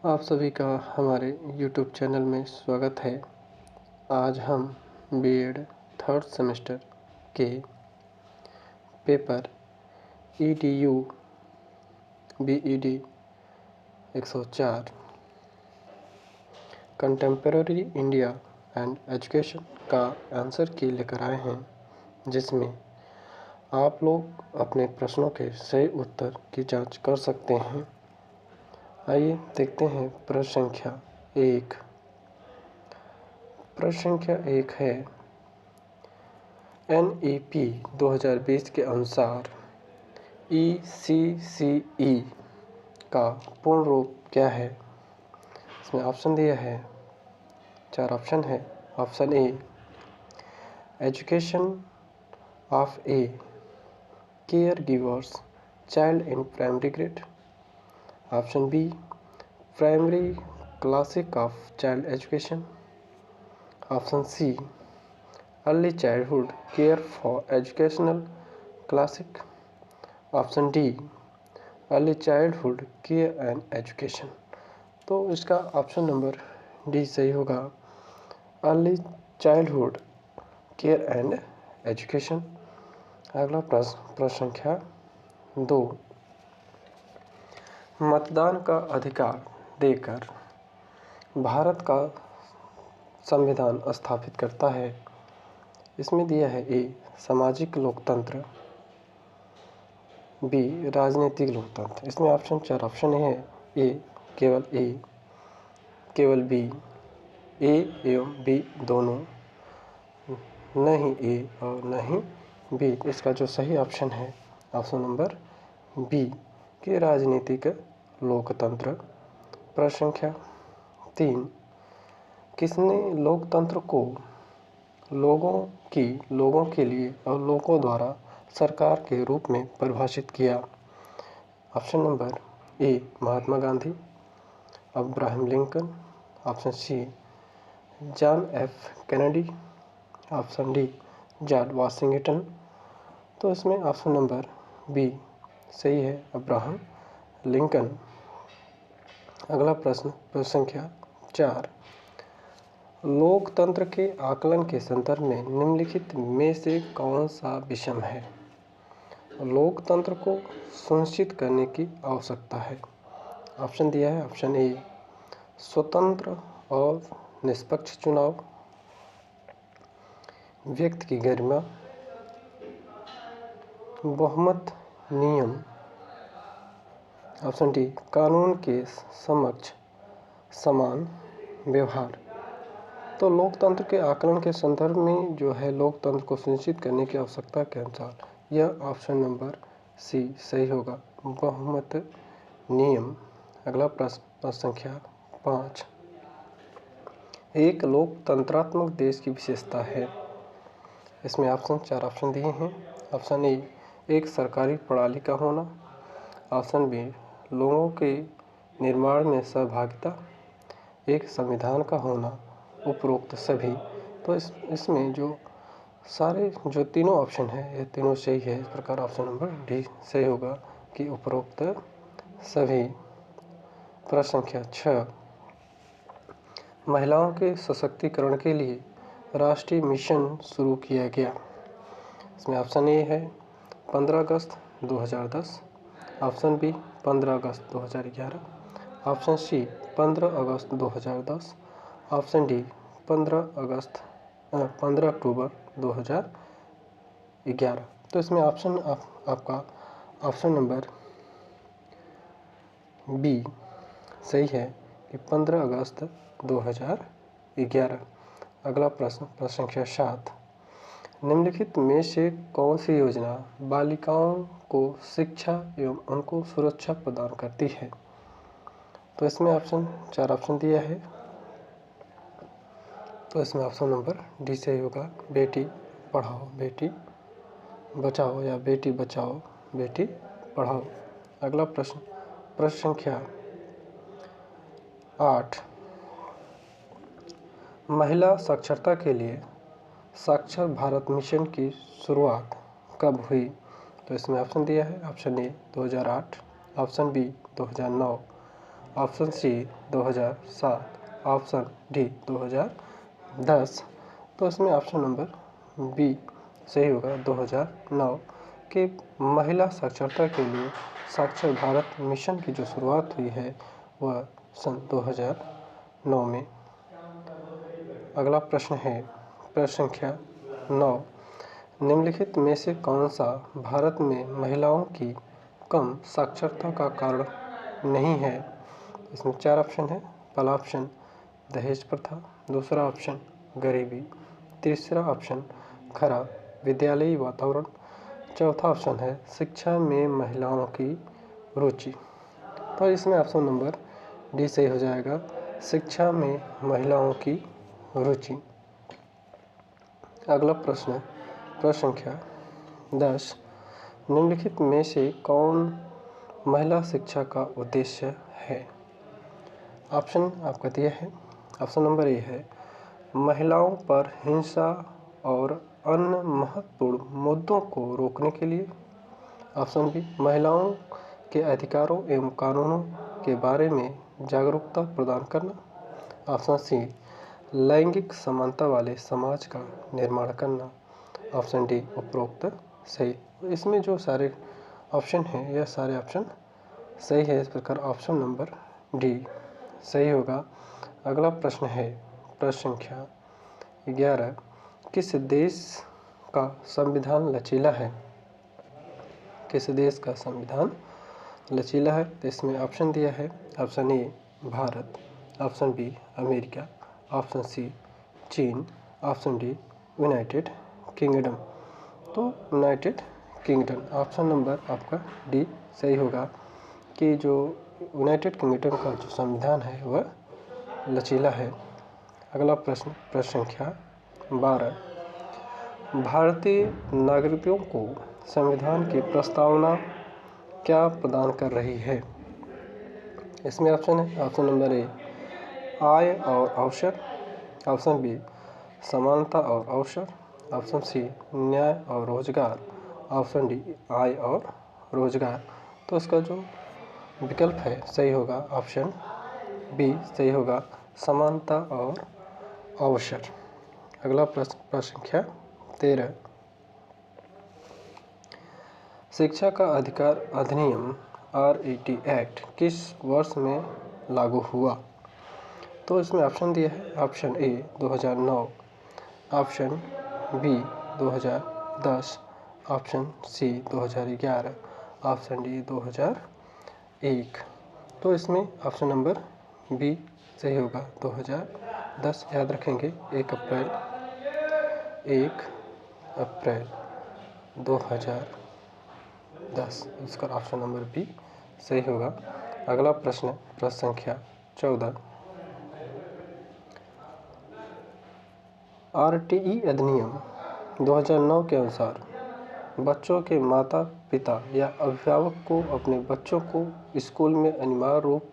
आप सभी का हमारे YouTube चैनल में स्वागत है। आज हम बीएड थर्ड सेमेस्टर के paper EDU BED 104 contemporary India and education का आंसर की लेकर आए हैं, जिसमें आप लोग अपने प्रश्नों के सही उत्तर की जांच कर सकते हैं। आइए देखते हैं प्रश्न संख्या 1। प्रश्न संख्या 1 है, NEP 2020 के अनुसार ECCE का पूर्ण रूप क्या है? इसमें ऑप्शन दिया है, 4 ऑप्शन है। Option A, education of a care givers child in primary grade. Option B, primary classic of child education. Option C, early childhood care for educational classic. Option D, early childhood care and education. तो इसका option number D सही होगा, early childhood care and education. अगला प्रश्न संख्या 2। मतदान का अधिकार देकर भारत का संविधान स्थापित करता है। इसमें दिया है, ए सामाजिक लोकतंत्र, बी राजनीतिक लोकतंत्र। इसमें ऑप्शन 4 ऑप्शन है। ए केवल बी, ए एवं बी दोनों, नहीं ए और नहीं बी। इसका जो सही ऑप्शन है ऑप्शन नंबर बी के राजनीतिक लोकतंत्र। प्रश्न संख्या 3। किसने लोकतंत्र को लोगों के लिए और लोगों द्वारा सरकार के रूप में परिभाषित किया? Option number A, Mahatma Gandhi, Abraham Lincoln. Option C, John F Kennedy. Option D, George Washington. तो इसमें ऑप्शन नंबर बी सही है, अब्राहम लिंकन। अगला प्रश्न संख्या 4। लोकतंत्र के आकलन के संदर्भ में निम्नलिखित में से कौन सा विषम है? लोकतंत्र को सुनिश्चित करने की आवश्यकता है। ऑप्शन दिया है, ऑप्शन ए, स्वतंत्र और निष्पक्ष चुनाव, व्यक्ति की गरिमा, बहुमत नियम। ऑप्शन डी, कानून के समक्ष समान व्यवहार। तो लोकतंत्र के आकलन के संदर्भ में जो है लोकतंत्र को सुनिश्चित करने की आवश्यकता के अनुसार यह ऑप्शन नंबर सी सही होगा, बहुमत नियम। अगला प्रश्न संख्या 5। एक लोकतंत्रात्मक देश की विशेषता है। इसमें ऑप्शन 4 ऑप्शन दिए हैं। ऑप्शन ए, एक सरकारी प्रणाली का होना। ऑप्शन बी, लोगों के निर्माण में सहभागिता, एक संविधान का होना, उपरोक्त सभी। तो इसमें जो तीनों ऑप्शन है ये तीनों सही है। इस प्रकार ऑप्शन नंबर डी सही होगा कि उपरोक्त सभी। प्रश्न संख्या 6। महिलाओं के सशक्तिकरण के लिए राष्ट्रीय मिशन शुरू किया गया। इसमें ऑप्शन ए है 15 अगस्त 2010। ऑप्शन बी 15 अगस्त 2011। ऑप्शन सी 15 अगस्त 2010। ऑप्शन डी 15 अक्टूबर 2011। तो इसमें ऑप्शन आपका ऑप्शन नंबर बी सही है कि 15 अगस्त 2011। अगला प्रश्न संख्या 7। निम्नलिखित में से कौन सी योजना बालिकाओं को शिक्षा एवं उनको सुरक्षा प्रदान करती है? तो इसमें ऑप्शन 4 ऑप्शन दिया है। तो इसमें ऑप्शन नंबर डी सही होगा, बेटी पढ़ाओ बेटी बचाओ या बेटी बचाओ बेटी पढ़ाओ। अगला प्रश्न संख्या 8। महिला साक्षरता के लिए साक्षर भारत मिशन की शुरुआत कब हुई? तो इसमें ऑप्शन दिया है, option A 2008, option B 2009, option C 2007, option D 2010। तो इसमें ऑप्शन नंबर बी सही होगा 2009 के महिला साक्षरता के लिए साक्षर भारत मिशन की जो शुरुआत हुई है वह सन 2009 में। अगला प्रश्न है प्रश्न संख्या 9। निम्नलिखित में से कौन सा भारत में महिलाओं की कम साक्षरता का कारण नहीं है? इसमें 4 ऑप्शन है। पहला ऑप्शन दहेज प्रथा, दूसरा ऑप्शन गरीबी, तीसरा ऑप्शन खराब विद्यालयी वातावरण, चौथा ऑप्शन है शिक्षा में महिलाओं की रुचि। तो इसमें ऑप्शन नंबर डी सही हो जाएगा, शिक्षा में महिलाओं की रुचि। अगला प्रश्न संख्या 10। निम्नलिखित में से कौन महिला शिक्षा का उद्देश्य है? ऑप्शन आपका दिया है। ऑप्शन नंबर ए है महिलाओं पर हिंसा और अन्य महत्वपूर्ण मुद्दों को रोकने के लिए। ऑप्शन बी महिलाओं के अधिकारों एवं कानूनों के बारे में जागरूकता प्रदान करना। ऑप्शन सी लैंगिक समानता वाले समाज का निर्माण करना। ऑप्शन डी उपरोक्त सही। इसमें जो सारे ऑप्शन हैं यह सारे ऑप्शन सही है। इस प्रकार ऑप्शन नंबर डी सही होगा। अगला प्रश्न है प्रश्न संख्या 11। किस देश का संविधान लचीला है? किस देश का संविधान लचीला है? तो इसमें ऑप्शन दिया है। Option A Bharat, option B America, option C चीन, ऑप्शन डी यूनाइटेड किंगडम। तो यूनाइटेड किंगडम ऑप्शन नंबर आपका डी सही होगा कि जो यूनाइटेड किंगडम का जो संविधान है वह लचीला है। अगला प्रश्न संख्या 12। भारतीय नागरिकों को संविधान की प्रस्तावना क्या प्रदान कर रही है? इसमें ऑप्शन है। ऑप्शन नंबर ए आय और अवसर, ऑप्शन बी समानता और अवसर, ऑप्शन सी न्याय और रोजगार, ऑप्शन डी आय और रोजगार। तो इसका जो विकल्प है सही होगा ऑप्शन बी सही होगा समानता और अवसर। अगला प्रश्न संख्या 13। शिक्षा का अधिकार अधिनियम RET एक्ट किस वर्ष में लागू हुआ? तो इसमें ऑप्शन दिया है। Option A 2009, option B 2010, option C 2011, option D 2001। तो इसमें ऑप्शन नंबर बी सही होगा 2010। याद रखेंगे 1 अप्रैल 2010। इसका ऑप्शन नंबर बी सही होगा। अगला प्रश्न संख्या 14। RTE अधिनियम 2009 के अनुसार बच्चों के माता पिता या अभिभावक को अपने बच्चों को स्कूल में अनिवार्य रूप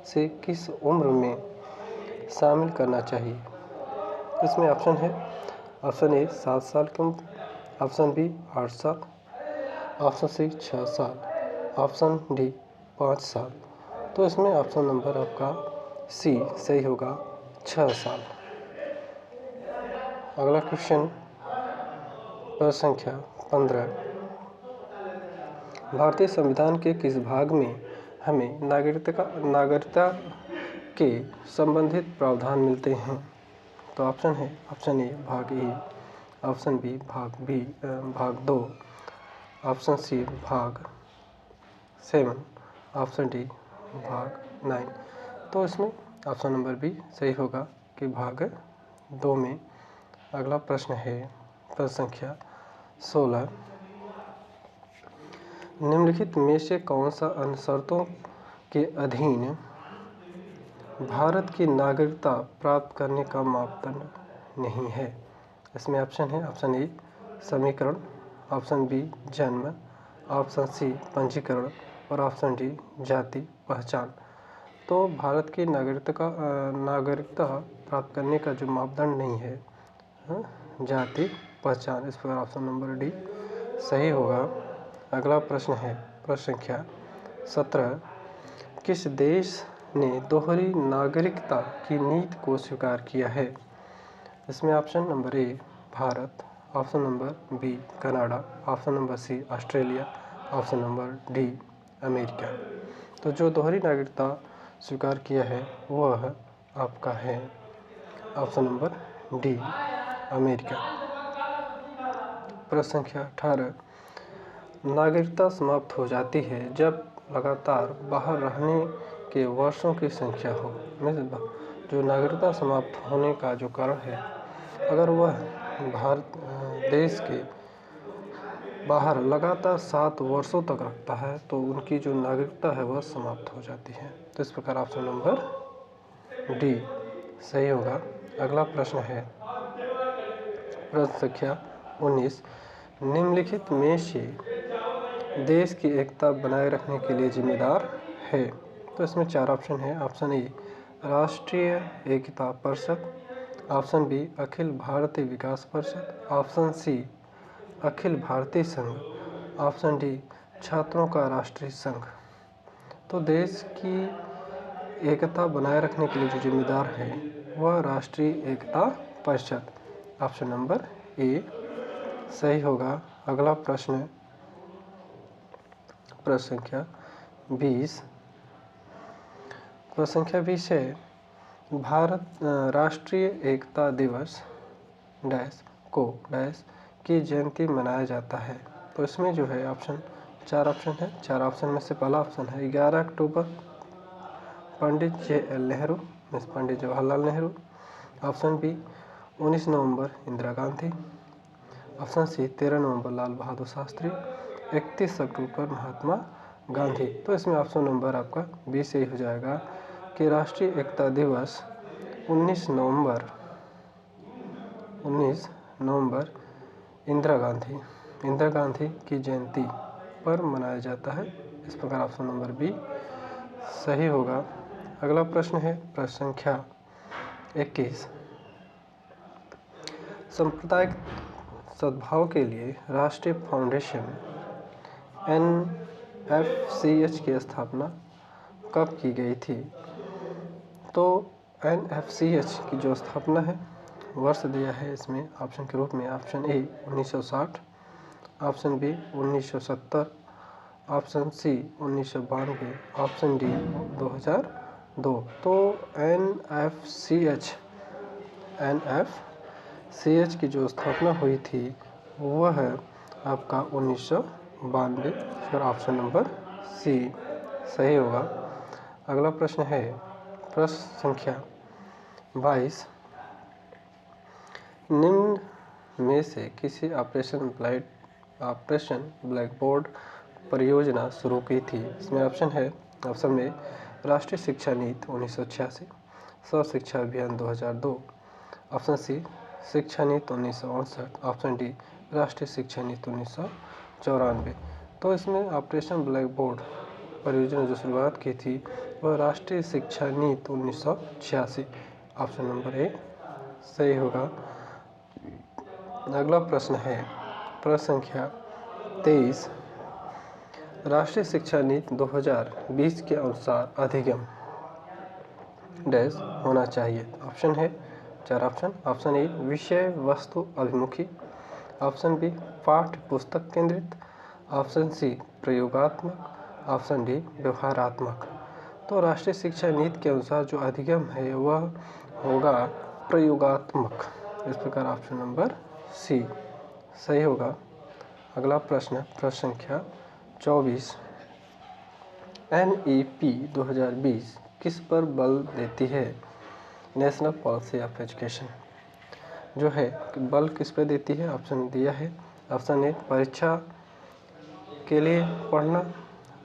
से किस उम्र में शामिल करना चाहिए? इसमें ऑप्शन है। ऑप्शन ए 7 साल की उम्र, ऑप्शन बी 8 साल, ऑप्शन सी 6 साल, ऑप्शन डी 5 साल। तो इसमें ऑप्शन नंबर आपका सी सही होगा 6 साल। अगला क्वेश्चन प्रश्न संख्या 15। भारतीय संविधान के किस भाग में हमें नागरिकता के संबंधित प्रावधान मिलते हैं? तो ऑप्शन है। ऑप्शन ए भाग ए, ऑप्शन बी भाग 2, ऑप्शन सी भाग 7, ऑप्शन डी भाग 9। तो इसमें ऑप्शन नंबर बी सही होगा कि भाग 2 में। अगला प्रश्न है प्रश्न संख्या 16। निम्नलिखित में से कौन सा अन्य शर्तों के अधीन भारत की नागरिकता प्राप्त करने का मापदंड नहीं है? इसमें ऑप्शन है। ऑप्शन ए समीकरण, ऑप्शन बी जन्म, ऑप्शन सी पंजीकरण और ऑप्शन डी जाति पहचान। तो भारत की नागरिकता प्राप्त करने का जो मापदंड नहीं है जाति पहचान। इस पर ऑप्शन नंबर डी सही होगा। अगला प्रश्न है प्रश्न संख्या 17। किस देश ने दोहरी नागरिकता की नीति को स्वीकार किया है? इसमें option number A Bharat, option number B Canada, option number C Australia, option number D America. तो जो दोहरी नागरिकता स्वीकार किया है वह आपका है ऑप्शन नंबर डी अमेरिका। प्रश्न संख्या 18, नागरिकता समाप्त हो जाती है जब लगातार बाहर रहने के वर्षों की संख्या हो। जो नागरिकता समाप्त होने का जो कारण है, अगर वह भारत देश के बाहर लगातार 7 वर्षों तक रखता है तो उनकी जो नागरिकता है वह समाप्त हो जाती है। तो इस प्रकार ऑप्शन नंबर डी सही होगा। अगला प्रश्न है प्रश्न संख्या 19, निम्नलिखित में से देश की एकता बनाए रखने के लिए जिम्मेदार है? तो इसमें 4 ऑप्शन है। ऑप्शन ए राष्ट्रीय एकता परिषद, ऑप्शन बी अखिल भारतीय विकास परिषद, ऑप्शन सी अखिल भारतीय संघ, ऑप्शन डी छात्रों का राष्ट्रीय संघ। तो देश की एकता बनाए रखने के लिए जो जिम्मेदार है वह राष्ट्रीय एकता परिषद, ऑप्शन नंबर ए सही होगा। अगला प्रश्न प्रश्न संख्या 20, प्रश्न संख्या 20 है भारत राष्ट्रीय एकता दिवस डैश को डैश की जयंती मनाया जाता है। तो इसमें जो है ऑप्शन 4 ऑप्शन है। 4 ऑप्शन में से पहला ऑप्शन है 11 अक्टूबर पंडित JL Nehru, Pandit Jawaharlal Nehru, option B 19 नवंबर इंदिरा गांधी, ऑप्शन सी 13 नवंबर लाल बहादुर शास्त्री, 31 अक्टूबर महात्मा गांधी। तो इसमें ऑप्शन नंबर आपका बी सही हो जाएगा कि राष्ट्रीय एकता दिवस 19 नवंबर इंदिरा गांधी की जयंती पर मनाया जाता है। इस प्रकार ऑप्शन नंबर बी सही होगा। अगला प्रश्न है प्रश्न संख्या 21, सांप्रदायिक सद्भाव के लिए राष्ट्रीय फाउंडेशन NFCH की स्थापना कब की गई थी? तो NFCH की जो स्थापना है वर्ष दिया है इसमें ऑप्शन के रूप में option A 1960, option B 1970, option C 1992, option D 2002। तो NFCH की जो स्थापना हुई थी वह है आपका 1992, फिर ऑप्शन नंबर सी सही होगा। अगला प्रश्न है प्रश्न संख्या 22, निम्न में से किसी ऑपरेशन ब्लैक बोर्ड परियोजना शुरू की थी? इसमें ऑप्शन है ऑप्शन में राष्ट्रीय शिक्षा नीति 1986, सर्व शिक्षा अभियान 2002, ऑप्शन सी शिक्षा नीति 1968, ऑप्शन डी राष्ट्रीय शिक्षा नीति 1994। तो इसमें ऑपरेशन ब्लैक बोर्ड परियोजना जो शुरुआत की थी वह राष्ट्रीय शिक्षा नीति 1986, ऑप्शन नंबर ए सही होगा। अगला प्रश्न है प्रश्न संख्या 23, राष्ट्रीय शिक्षा नीति 2020 के अनुसार अधिगम डैश होना चाहिए। ऑप्शन है 4 ऑप्शन। ऑप्शन ए विषय वस्तु अभिमुखी, ऑप्शन बी पाठ्य पुस्तक केंद्रित, ऑप्शन सी प्रयोगात्मक, ऑप्शन डी व्यवहारात्मक। तो राष्ट्रीय शिक्षा नीति के अनुसार जो अधिगम है वह होगा प्रयोगात्मक। इस प्रकार ऑप्शन नंबर सी सही होगा। अगला प्रश्न प्रश्न संख्या 24, NEP 2020 किस पर बल देती है? नेशनल पॉलिसी ऑफ एजुकेशन जो है बल किस पर देती है? ऑप्शन दिया है ऑप्शन ए परीक्षा के लिए पढ़ना,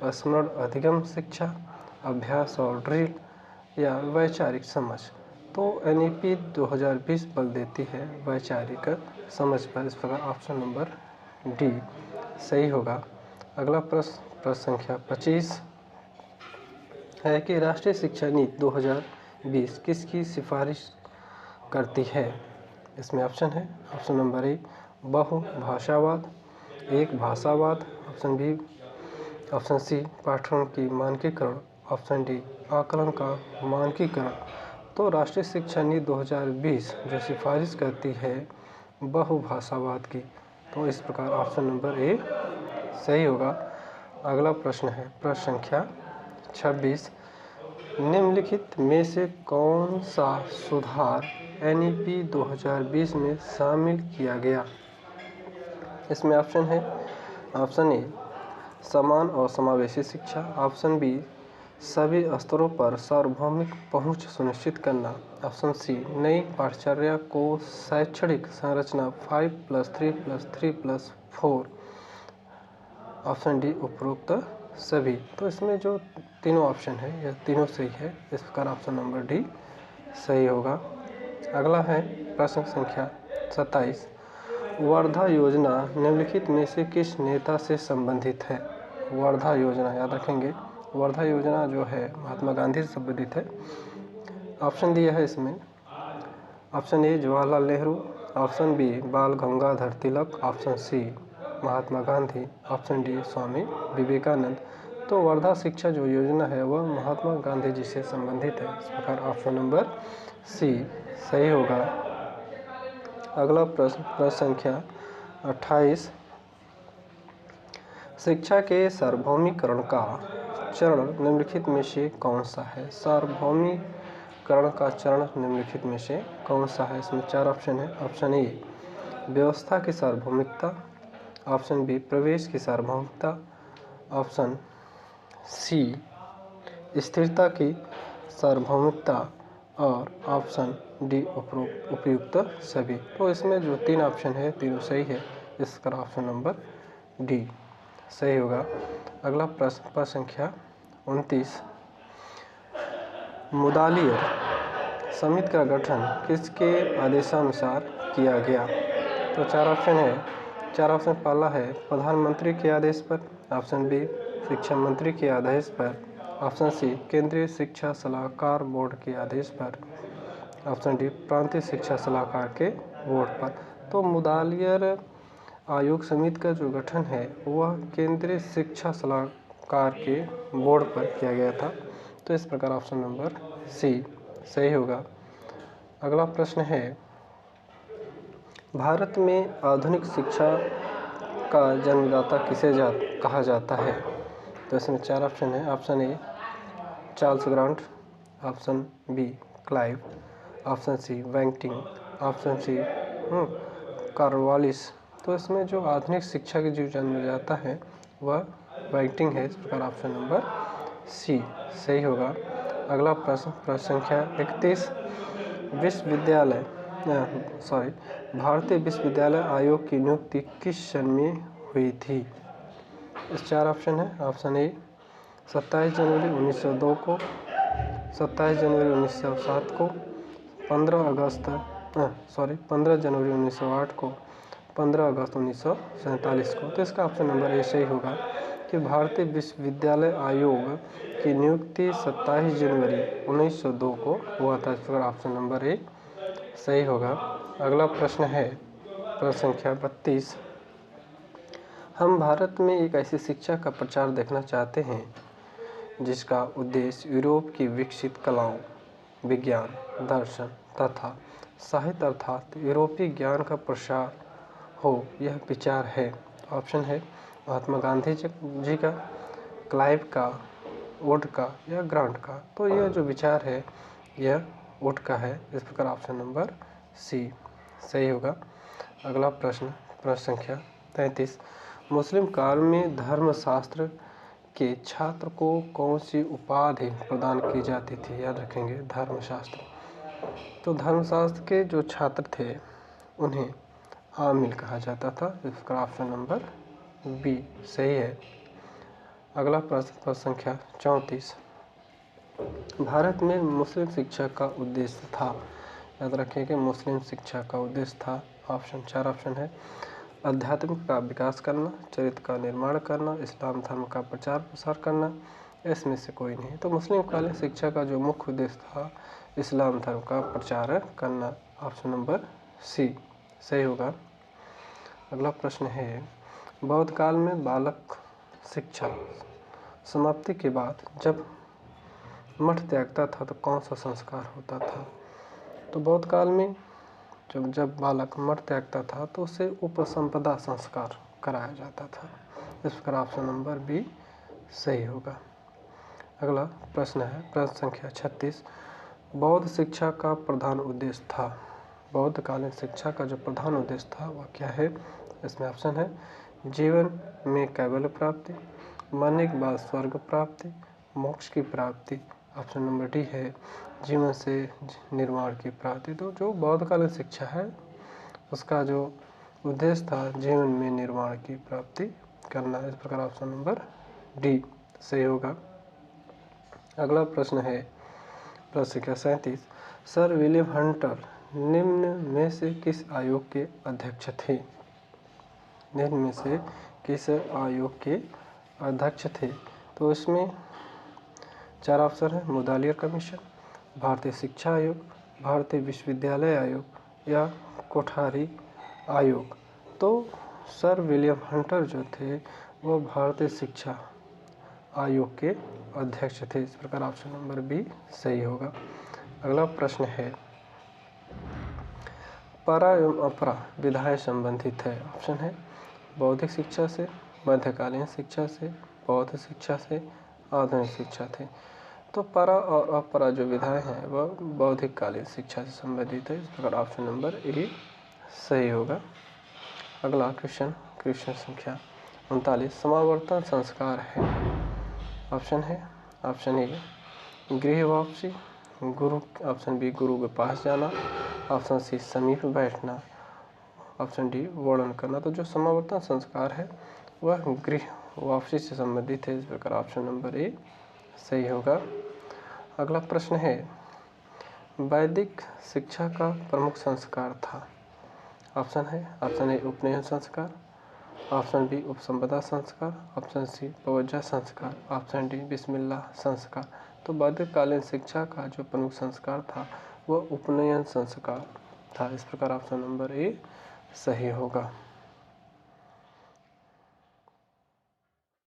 स्मरण अधिगम शिक्षा, अभ्यास और ड्रिल या वैचारिक समझ। तो NEP 2020 बल देती है वैचारिक समझ पर। इस प्रकार ऑप्शन नंबर डी सही होगा। अगला प्रश्न संख्या 25 है कि राष्ट्रीय शिक्षा नीति 2020 किसकी सिफारिश करती है? इसमें ऑप्शन है ऑप्शन नंबर ए बहुभाषावाद, एक भाषावाद, ऑप्शन बी ऑप्शन सी पाठ्यक्रम की मानकीकरण, ऑप्शन डी आकलन का मानकीकरण। तो राष्ट्रीय शिक्षा नीति 2020 जो सिफारिश करती है बहुभाषावाद की, तो इस प्रकार ऑप्शन नंबर ए सही होगा। अगला प्रश्न है प्रश्न संख्या 26। निम्नलिखित में से कौन सा सुधार NEP 2020 में शामिल किया गया? इसमें ऑप्शन है, ऑप्शन ए समान और समावेशी शिक्षा, ऑप्शन बी सभी स्तरों पर सार्वभौमिक पहुंच सुनिश्चित करना, ऑप्शन सी नई पाठ्यचर्या को शैक्षणिक संरचना 5+3+3+4, ऑप्शन डी उपरोक्त सभी। तो इसमें जो तीनों ऑप्शन है यह तीनों सही है, इस प्रकार ऑप्शन नंबर डी सही होगा। अगला है प्रश्न संख्या 27। वर्धा योजना निम्नलिखित में से किस नेता से संबंधित है? वर्धा योजना याद रखेंगे, वर्धा योजना जो है महात्मा गांधी से संबंधित है। ऑप्शन दिया है इसमें, option A Jawaharlal Nehru, option B Bal Gangadhar Tilak, option C Mahatma Gandhi, option D Swami Vivekananda. तो वर्धा शिक्षा जो योजना है वह महात्मा गांधी जी से संबंधित है, इस प्रकार ऑप्शन नंबर सी सही होगा। अगला प्रश्न संख्या 28। शिक्षा के सार्वभौमिकरण का चरण निम्नलिखित में से कौन सा है? सार्वभौमिकरण का चरण निम्नलिखित में से कौन सा है? इसमें चार ऑप्शन है। ऑप्शन ए व्यवस्था की सार्वभौमिकता, ऑप्शन बी प्रवेश की सार्वभौमिकता, ऑप्शन सी स्थिरता की सार्वभौमिकता और ऑप्शन डी उपयुक्त सभी। तो इसमें जो तीन ऑप्शन है तीनों सही है, इसका ऑप्शन नंबर डी सही होगा। अगला प्रश्न संख्या 29। मुदालियर समिति का गठन किसके आदेशानुसार किया गया? तो चार ऑप्शन है, चार ऑप्शन पहला है प्रधानमंत्री के आदेश पर, ऑप्शन बी शिक्षा मंत्री के आदेश पर, ऑप्शन सी केंद्रीय शिक्षा सलाहकार बोर्ड के आदेश पर, ऑप्शन डी प्रांतीय शिक्षा सलाहकार के बोर्ड पर। तो मुदालियर आयोग समिति का जो गठन है वह केंद्रीय शिक्षा सलाहकार के बोर्ड पर किया गया था, तो इस प्रकार ऑप्शन नंबर सी सही होगा। अगला प्रश्न है भारत में आधुनिक शिक्षा का जन्मदाता किसे कहा जाता है? तो इसमें चार ऑप्शन है। Option A Charles Grant, option B Clive, option C Bentinck, option C Cornwallis. तो इसमें जो आधुनिक शिक्षा की जो जन्मदाता है वह बैंटिंग है, इस प्रकार ऑप्शन नंबर सी सही होगा। अगला प्रश्न संख्या 31। भारतीय विश्वविद्यालय आयोग की नियुक्ति किस सन में हुई थी? इस चार ऑप्शन है। ऑप्शन ए 27 जनवरी 1902 को, 27 जनवरी 1907 को, 15 जनवरी 1908 को, 15 अगस्त 1947 को। तो इसका ऑप्शन नंबर ए सही होगा कि भारतीय विश्वविद्यालय आयोग की नियुक्ति 27 जनवरी 1902 को हुआ था, इसका ऑप्शन नंबर ए सही होगा। अगला प्रश्न है प्रश्न संख्या 32। हम भारत में एक ऐसी शिक्षा का प्रचार देखना चाहते हैं जिसका उद्देश्य यूरोप की विकसित कलाओं, विज्ञान, दर्शन तथा साहित्य अर्थात यूरोपीय ज्ञान का प्रसार हो, यह विचार है। ऑप्शन है महात्मा गांधी जी का, क्लाइव का, वुड का या ग्रांट का। तो यह जो विचार है यह वुड का है, इस प्रकार ऑप्शन नंबर सी सही होगा। अगला प्रश्न संख्या 33। मुस्लिम काल में धर्मशास्त्र के छात्र को कौन सी उपाधि प्रदान की जाती थी? याद रखेंगे धर्मशास्त्र। तो धर्मशास्त्र के जो छात्र थे उन्हें आमिल कहा जाता था, इसका ऑप्शन नंबर बी सही है। अगला प्रश्न संख्या 34। भारत में मुस्लिम शिक्षा का उद्देश्य था, याद रखें कि मुस्लिम शिक्षा का उद्देश्य था। ऑप्शन चार ऑप्शन है अध्यात्म का विकास करना, चरित्र का निर्माण करना, इस्लाम धर्म का प्रचार प्रसार करना, इसमें से कोई नहीं। तो मुस्लिम कालीन शिक्षा का जो मुख्य उद्देश्य था इस्लाम धर्म का प्रचार करना, ऑप्शन नंबर सी सही होगा। अगला प्रश्न है बौद्ध काल में बालक शिक्षा समाप्ति के बाद जब मठ त्यागता था तो कौन सा संस्कार होता था? तो बौद्ध काल में जब बालक मठ त्यागता था तो उसे उपसंपदा संस्कार कराया जाता था। इस प्रकार ऑप्शन नंबर बी सही होगा। अगला प्रश्न है प्रश्न संख्या 36। बौद्ध शिक्षा का प्रधान उद्देश्य था। बौद्ध कालीन शिक्षा का जो प्रधान उद्देश्य था वह क्या है? इसमें ऑप्शन है जीवन में कैवल्य प्राप्ति, मरने के बाद स्वर्ग प्राप्ति, मोक्ष की प्राप्ति। ऑप्शन नंबर डी है जीवन से निर्वाण की प्राप्ति। तो जो बौद्ध कालीन शिक्षा है उसका जो उद्देश्य था जीवन में निर्वाण की प्राप्ति करना। इस प्रकार ऑप्शन नंबर डी सही होगा। अगला प्रश्न है प्रश्न संख्या 37। सर विलियम हंटर निम्न में से किस आयोग के अध्यक्ष थे? निम्न में से किस आयोग के अध्यक्ष थे? तो इसमें 4 ऑप्शन है मुदालियर कमीशन, भारतीय शिक्षा आयोग, भारतीय विश्वविद्यालय आयोग या कोठारी आयोग। तो सर विलियम हंटर जो थे वो भारतीय शिक्षा आयोग के अध्यक्ष थे। इस प्रकार ऑप्शन नंबर बी सही होगा। अगला प्रश्न है परा एवं अपरा विधाएं संबंधित है। ऑप्शन है बौद्धिक शिक्षा से, मध्यकालीन शिक्षा से, बौद्ध शिक्षा से, आधुनिक शिक्षा से। तो परा और अपरा जो विधाएं हैं वह बौद्धिक कालीन शिक्षा से संबंधित है। इस प्रकार ऑप्शन नंबर ए सही होगा। अगला क्वेश्चन संख्या 39। समावर्तन संस्कार है। ऑप्शन है ऑप्शन ए गृह वापसी, गुरु, ऑप्शन बी गुरु के पास जाना, ऑप्शन सी समीप बैठना, ऑप्शन डी वर्णन करना। तो जो समावर्तन संस्कार है वह गृह वापसी से संबंधित है। इस प्रकार ऑप्शन नंबर ए सही होगा। अगला प्रश्न है वैदिक शिक्षा का प्रमुख संस्कार था। ऑप्शन ए उपनयन संस्कार, ऑप्शन बी उपसंपदा संस्कार, ऑप्शन सी पवज्जा संस्कार, ऑप्शन डी बिस्मिल्लाह संस्कार। तो वैदिककालीन शिक्षा का जो प्रमुख संस्कार था वह उपनयन संस्कार था। इस प्रकार ऑप्शन नंबर ए सही होगा।